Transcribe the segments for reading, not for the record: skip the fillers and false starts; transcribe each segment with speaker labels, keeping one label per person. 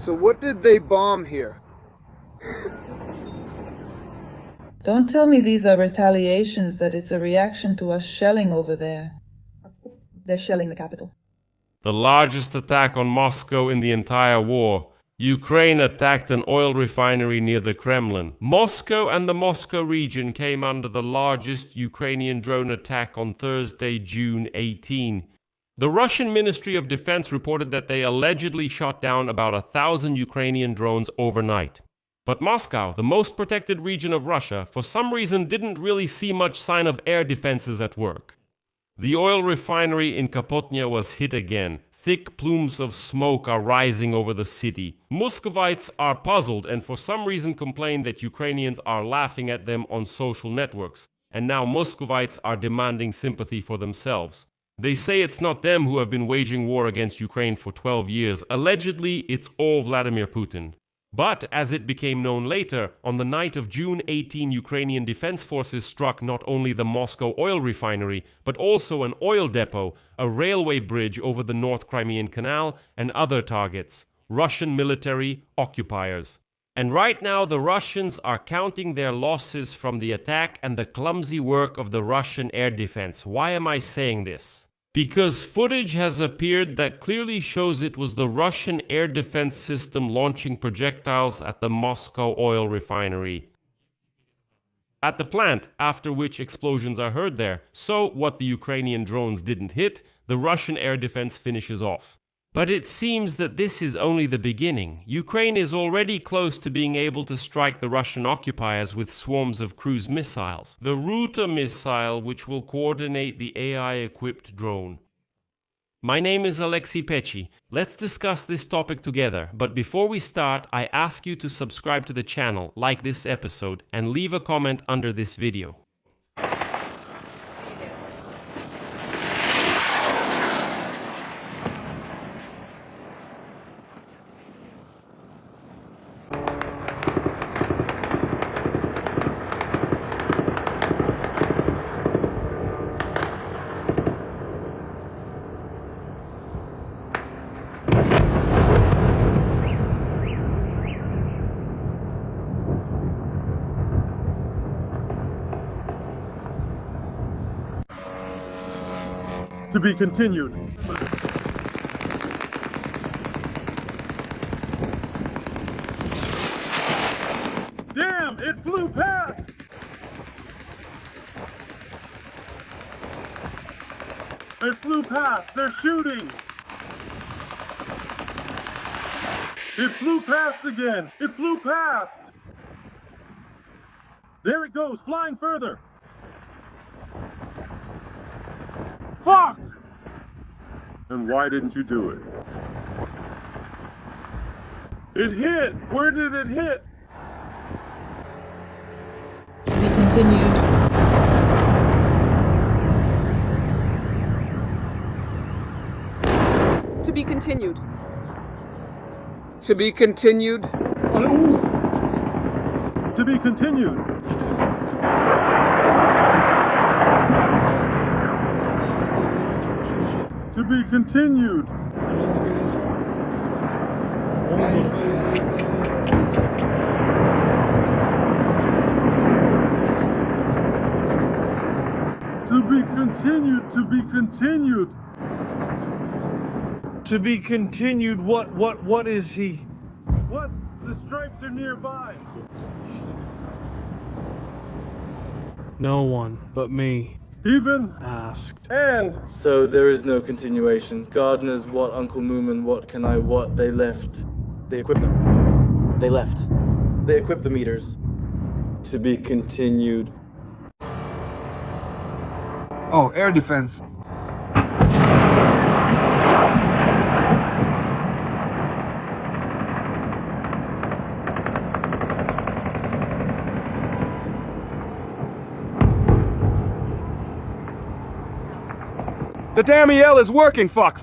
Speaker 1: So what did they bomb here?
Speaker 2: Don't tell me these are retaliations, that it's a reaction to us shelling over there. They're shelling the capital.
Speaker 3: The largest attack on Moscow in the entire war. Ukraine attacked an oil refinery near the Kremlin. Moscow and the Moscow region came under the largest Ukrainian drone attack on Thursday, June 18. The Russian Ministry of Defense reported that they allegedly shot down about 1,000 Ukrainian drones overnight. But Moscow, the most protected region of Russia, for some reason didn't really see much sign of air defenses at work. The oil refinery in Kapotnya was hit again. Thick plumes of smoke are rising over the city. Muscovites are puzzled and for some reason complain that Ukrainians are laughing at them on social networks. And now Muscovites are demanding sympathy for themselves. They say it's not them who have been waging war against Ukraine for 12 years. Allegedly, it's all Vladimir Putin. But, as it became known later, on the night of June 18, Ukrainian defense forces struck not only the Moscow oil refinery, but also an oil depot, a railway bridge over the North Crimean Canal, and other targets, Russian military occupiers. And right now the Russians are counting their losses from the attack and the clumsy work of the Russian air defense. Why am I saying this? Because footage has appeared that clearly shows it was the Russian air defense system launching projectiles at the Moscow oil refinery. At the plant, after which explosions are heard there. So, what the Ukrainian drones didn't hit, the Russian air defense finishes off. But it seems that this is only the beginning. Ukraine is already close to being able to strike the Russian occupiers with swarms of cruise missiles. The Ruta missile, which will coordinate the AI-equipped drone. My name is Pechiy. Let's discuss this topic together, but before we start, I ask you to subscribe to the channel, like this episode, and leave a comment under this video.
Speaker 4: To be continued. Damn, it flew past! It flew past, they're shooting! It flew past again, it flew past! There it goes, flying further! Fuck! And why didn't you do it? It hit! Where did it hit?
Speaker 2: To be continued.
Speaker 1: To be continued. To be continued.
Speaker 4: To be continued. To be continued. To be continued, to be continued.
Speaker 5: To be continued, what is he?
Speaker 4: What? The stripes are nearby.
Speaker 5: No one but me
Speaker 4: Even
Speaker 5: asked.
Speaker 4: and
Speaker 6: So there is no continuation. Gardeners, what? Uncle Moomin, what? Can I, what? They left.
Speaker 7: They equipped them. They left. They equipped the meters.
Speaker 6: To be continued.
Speaker 8: Oh, air defense. The damn EL is working, fuck!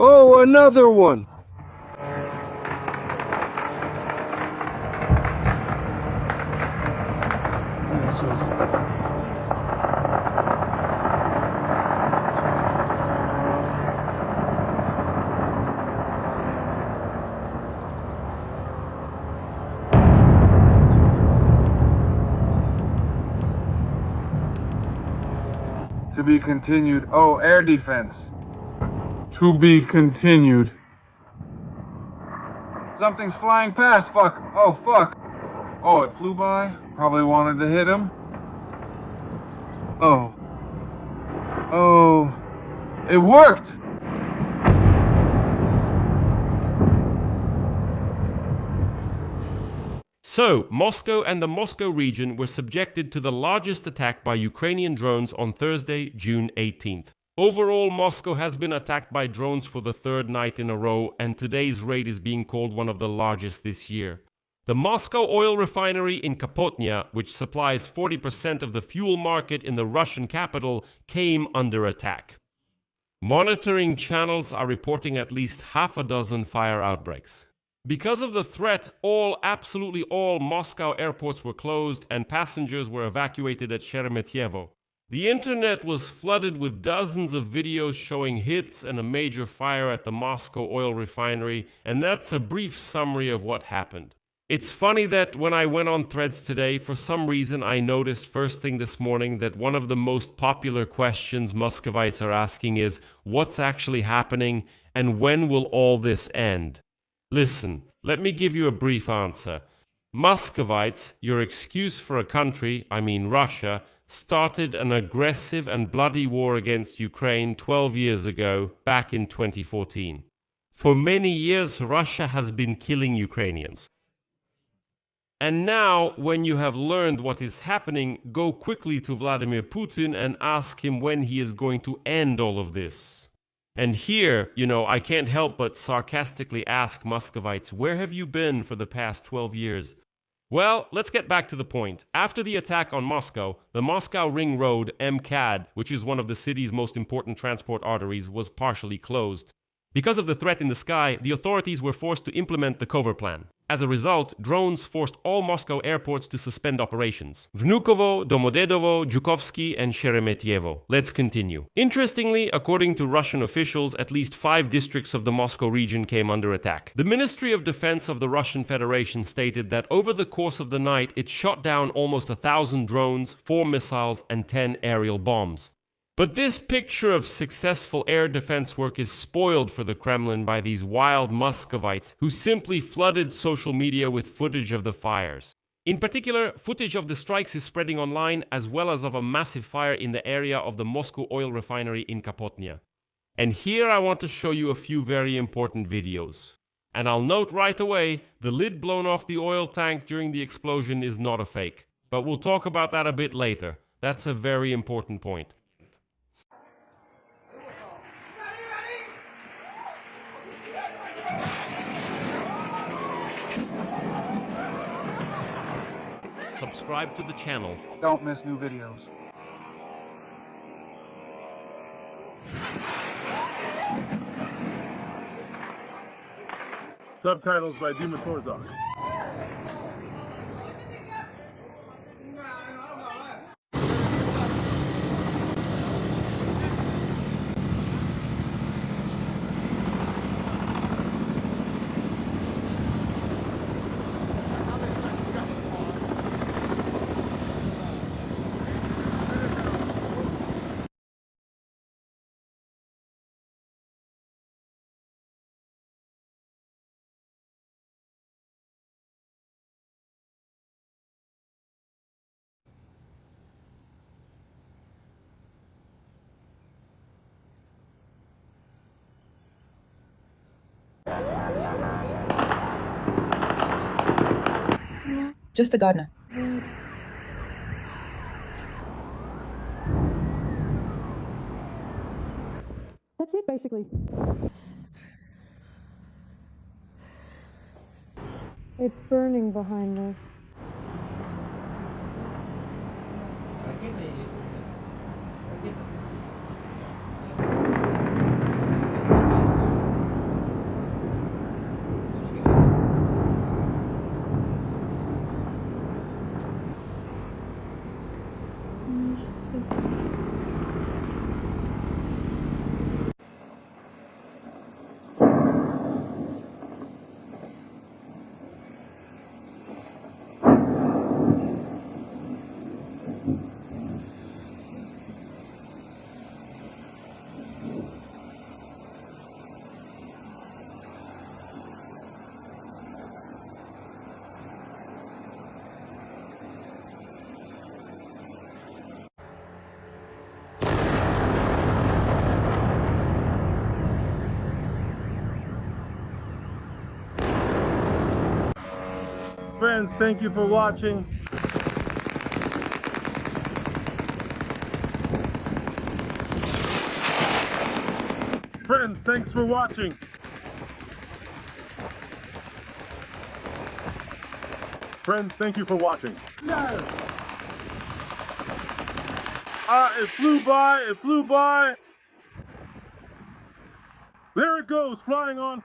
Speaker 8: Oh, another one!
Speaker 9: To be continued. Oh, air defense. To be continued. Something's flying past, fuck. Oh, fuck. Oh, it flew by? Probably wanted to hit him. Oh. Oh. It worked!
Speaker 3: So, Moscow and the Moscow region were subjected to the largest attack by Ukrainian drones on Thursday, June 18th. Overall, Moscow has been attacked by drones for the third night in a row, and today's raid is being called one of the largest this year. The Moscow oil refinery in Kapotnya, which supplies 40% of the fuel market in the Russian capital, came under attack. Monitoring channels are reporting at least half a dozen fire outbreaks. Because of the threat, absolutely all Moscow airports were closed and passengers were evacuated at Sheremetyevo. The internet was flooded with dozens of videos showing hits and a major fire at the Moscow oil refinery, and that's a brief summary of what happened. It's funny that when I went on Threads today, for some reason I noticed first thing this morning that one of the most popular questions Muscovites are asking is, what's actually happening and when will all this end? Listen, let me give you a brief answer. Muscovites, your excuse for a country, I mean Russia, started an aggressive and bloody war against Ukraine 12 years ago, back in 2014. For many years, Russia has been killing Ukrainians. And now, when you have learned what is happening, go quickly to Vladimir Putin and ask him when he is going to end all of this. And here, I can't help but sarcastically ask Muscovites, where have you been for the past 12 years? Well, let's get back to the point. After the attack on Moscow, the Moscow Ring Road, MCAD, which is one of the city's most important transport arteries, was partially closed. Because of the threat in the sky, the authorities were forced to implement the cover plan. As a result, drones forced all Moscow airports to suspend operations. Vnukovo, Domodedovo, Zhukovsky, and Sheremetyevo. Let's continue. Interestingly, according to Russian officials, at least 5 districts of the Moscow region came under attack. The Ministry of Defense of the Russian Federation stated that over the course of the night, it shot down almost 1,000 drones, 4 missiles, and 10 aerial bombs. But this picture of successful air defense work is spoiled for the Kremlin by these wild Muscovites who simply flooded social media with footage of the fires. In particular, footage of the strikes is spreading online, as well as of a massive fire in the area of the Moscow oil refinery in Kapotnya. And here I want to show you a few very important videos. And I'll note right away, the lid blown off the oil tank during the explosion is not a fake. But we'll talk about that a bit later. That's a very important point. Subscribe to the channel.
Speaker 9: Don't miss new videos.
Speaker 4: Subtitles by Dima Torzak.
Speaker 2: Just the gardener.
Speaker 10: That's it, basically. It's burning behind this.
Speaker 4: Friends, thank you for watching. Friends, thanks for watching. Friends, thank you for watching. No! It flew by, it flew by. There it goes, flying on.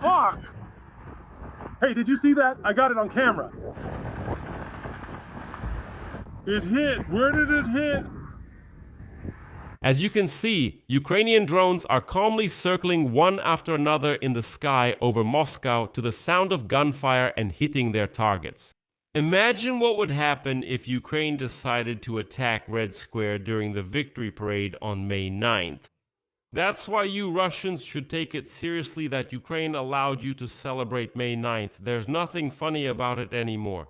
Speaker 4: Fuck! Hey, did you see that? I got it on camera. It hit. Where did it hit?
Speaker 3: As you can see, Ukrainian drones are calmly circling one after another in the sky over Moscow to the sound of gunfire and hitting their targets. Imagine what would happen if Ukraine decided to attack Red Square during the victory parade on May 9th. That's why you Russians should take it seriously that Ukraine allowed you to celebrate May 9th. There's nothing funny about it anymore.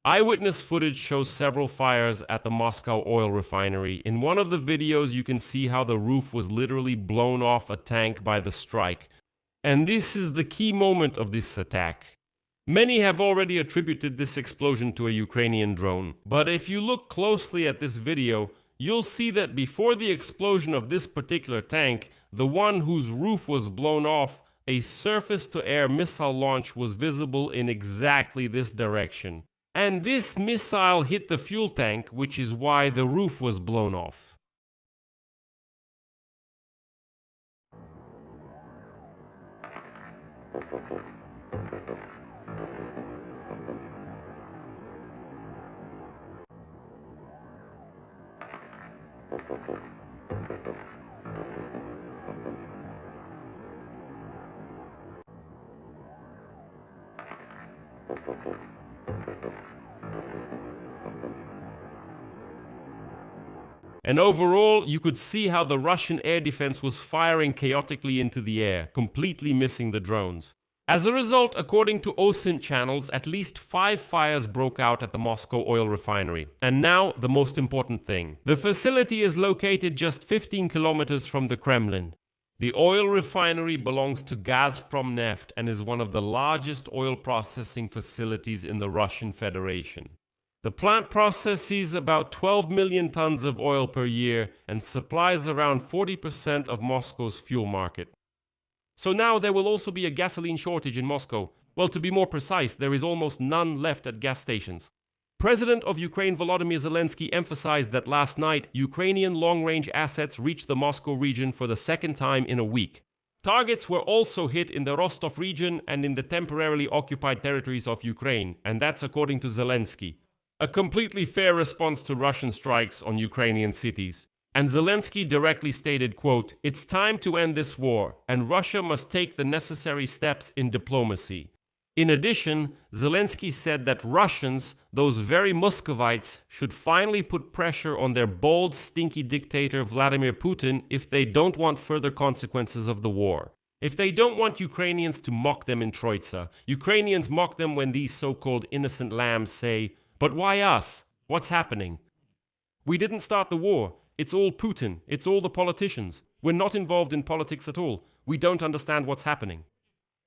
Speaker 3: Eyewitness footage shows several fires at the Moscow oil refinery. In one of the videos, you can see how the roof was literally blown off a tank by the strike. And this is the key moment of this attack. Many have already attributed this explosion to a Ukrainian drone, but if you look closely at this video, you'll see that before the explosion of this particular tank, the one whose roof was blown off, a surface-to-air missile launch was visible in exactly this direction. And this missile hit the fuel tank, which is why the roof was blown off. And overall, you could see how the Russian air defense was firing chaotically into the air, completely missing the drones. As a result, according to OSINT channels, at least 5 fires broke out at the Moscow oil refinery. And now, the most important thing. The facility is located just 15 kilometers from the Kremlin. The oil refinery belongs to Gazprom Neft and is one of the largest oil processing facilities in the Russian Federation. The plant processes about 12 million tons of oil per year and supplies around 40% of Moscow's fuel market. So now there will also be a gasoline shortage in Moscow. Well, to be more precise, there is almost none left at gas stations. President of Ukraine Volodymyr Zelensky emphasized that last night, Ukrainian long-range assets reached the Moscow region for the second time in a week. Targets were also hit in the Rostov region and in the temporarily occupied territories of Ukraine, and that's according to Zelensky. A completely fair response to Russian strikes on Ukrainian cities. And Zelensky directly stated, quote, "It's time to end this war, and Russia must take the necessary steps in diplomacy." In addition, Zelensky said that Russians, those very Muscovites, should finally put pressure on their bold, stinky dictator Vladimir Putin if they don't want further consequences of the war. If they don't want Ukrainians to mock them in Troitsa, Ukrainians mock them when these so-called innocent lambs say, "But why us? What's happening? We didn't start the war. It's all Putin. It's all the politicians. We're not involved in politics at all. We don't understand what's happening.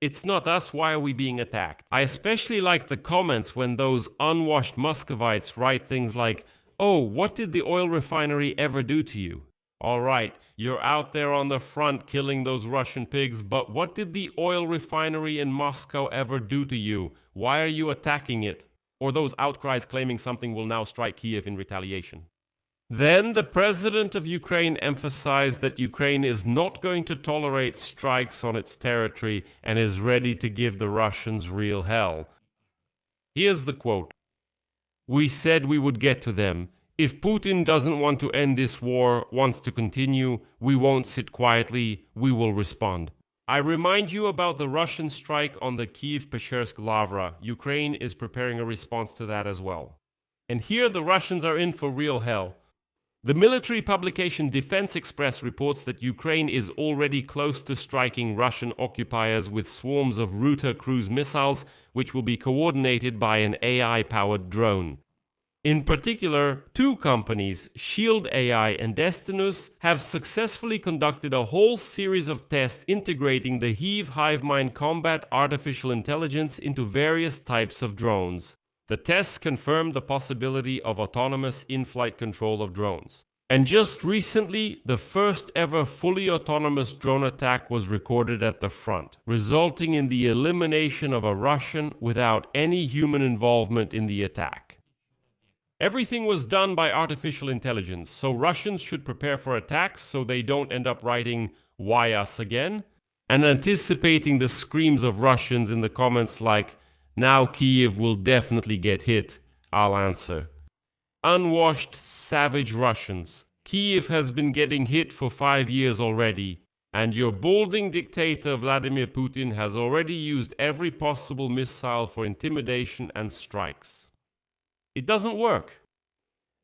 Speaker 3: It's not us. Why are we being attacked?" I especially like the comments when those unwashed Muscovites write things like, "Oh, what did the oil refinery ever do to you?" All right, you're out there on the front killing those Russian pigs, but what did the oil refinery in Moscow ever do to you? Why are you attacking it? Or those outcries claiming something will now strike Kiev in retaliation. Then the president of Ukraine emphasized that Ukraine is not going to tolerate strikes on its territory and is ready to give the Russians real hell. Here's the quote. "We said we would get to them. If Putin doesn't want to end this war, wants to continue, we won't sit quietly, we will respond." I remind you about the Russian strike on the Kyiv-Peshchersk-Lavra. Ukraine is preparing a response to that as well. And here the Russians are in for real hell. The military publication Defense Express reports that Ukraine is already close to striking Russian occupiers with swarms of Ruta cruise missiles, which will be coordinated by an AI-powered drone. In particular, two companies, Shield AI and Destinus, have successfully conducted a whole series of tests integrating the Hivemind combat artificial intelligence into various types of drones. The tests confirmed the possibility of autonomous in-flight control of drones. And just recently, the first ever fully autonomous drone attack was recorded at the front, resulting in the elimination of a Russian without any human involvement in the attack. Everything was done by artificial intelligence, so Russians should prepare for attacks so they don't end up writing, "Why us again?" and anticipating the screams of Russians in the comments like, "Now Kyiv will definitely get hit, I'll answer." Unwashed, savage Russians. Kyiv has been getting hit for 5 years already, and your balding dictator Vladimir Putin has already used every possible missile for intimidation and strikes. It doesn't work.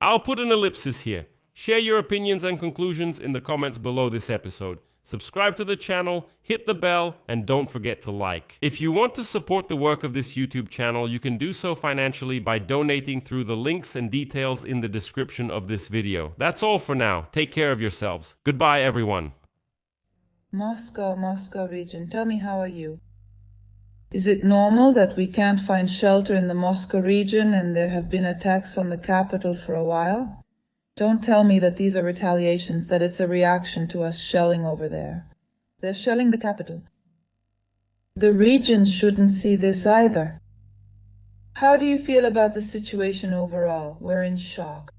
Speaker 3: I'll put an ellipsis here. Share your opinions and conclusions in the comments below this episode. Subscribe to the channel, hit the bell, and don't forget to like. If you want to support the work of this YouTube channel, you can do so financially by donating through the links and details in the description of this video. That's all for now. Take care of yourselves. Goodbye, everyone.
Speaker 2: Moscow region, tell me, how are you? Is it normal that we can't find shelter in the Moscow region and there have been attacks on the capital for a while? Don't tell me that these are retaliations, that it's a reaction to us shelling over there. They're shelling the capital. The region shouldn't see this either. How do you feel about the situation overall? We're in shock.